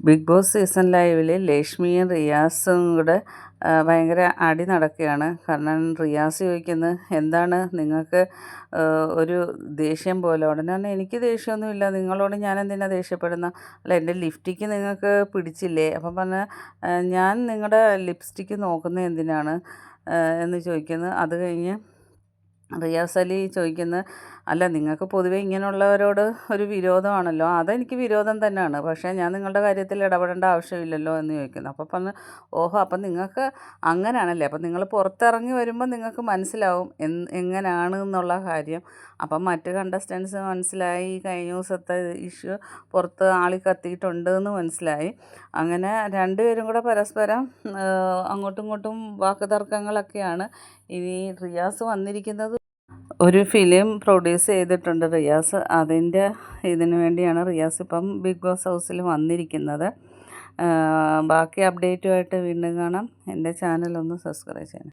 Big boss season ലൈവിൽ ലക്ഷ്മിയും റിയാസും കൂടെ ഭയങ്കര അടി നടക്കുകയാണ്. കാരണം റിയാസ് ചോദിക്കുന്നത്, എന്താണ് നിങ്ങൾക്ക് ഒരു ദേഷ്യം പോലെ? ഉടനെ തന്നെ എനിക്ക് ദേഷ്യമൊന്നുമില്ല, നിങ്ങളോട് ഞാൻ എന്തിനാണ് ദേഷ്യപ്പെടുന്നത്? അല്ല, എൻ്റെ ലിപ്സ്റ്റിക്ക് നിങ്ങൾക്ക് പിടിച്ചില്ലേ? അപ്പം പറഞ്ഞാൽ ഞാൻ നിങ്ങളുടെ ലിപ്സ്റ്റിക്ക് നോക്കുന്നത് എന്തിനാണ് എന്ന് ചോദിക്കുന്നു. അത് കഴിഞ്ഞ് റിയാസ് അലി ചോദിക്കുന്നത്, അല്ല നിങ്ങൾക്ക് പൊതുവെ ഇങ്ങനെയുള്ളവരോട് ഒരു വിരോധമാണല്ലോ. അതെനിക്ക് വിരോധം തന്നെയാണ്, പക്ഷേ ഞാൻ നിങ്ങളുടെ കാര്യത്തിൽ ഇടപെടേണ്ട ആവശ്യമില്ലല്ലോ എന്ന് ചോദിക്കുന്നു. അപ്പോൾ പറഞ്ഞു, ഓഹോ, അപ്പം നിങ്ങൾക്ക് അങ്ങനെയാണല്ലേ, അപ്പം നിങ്ങൾ പുറത്തിറങ്ങി വരുമ്പോൾ നിങ്ങൾക്ക് മനസ്സിലാവും എങ്ങനെയാണ് എന്നുള്ള കാര്യം. അപ്പം മറ്റ് കണ്ടസ്റ്റൻസ് മനസ്സിലായി, കഴിഞ്ഞ ദിവസത്തെ ഇഷ്യൂ പുറത്ത് ആളി കത്തിയിട്ടുണ്ട് എന്ന് മനസ്സിലായി. അങ്ങനെ രണ്ടുപേരും കൂടെ പരസ്പരം അങ്ങോട്ടും ഇങ്ങോട്ടും വാക്കുതർക്കങ്ങളൊക്കെയാണ്. ഇനി റിയാസ് വന്നിരിക്കുന്നത് ഒരു ഫിലിം പ്രൊഡ്യൂസ് ചെയ്തിട്ടുണ്ട് റിയാസ്. അതിൻ്റെ ഇതിനു വേണ്ടിയാണ് റിയാസ് ഇപ്പം ബിഗ് ബോസ് ഹൗസിൽ വന്നിരിക്കുന്നത്. ബാക്കി അപ്ഡേറ്റുമായിട്ട് വീണ്ടും കാണാം. എൻ്റെ ചാനൽ ഒന്ന് സബ്സ്ക്രൈബ് ചെയ്യണം.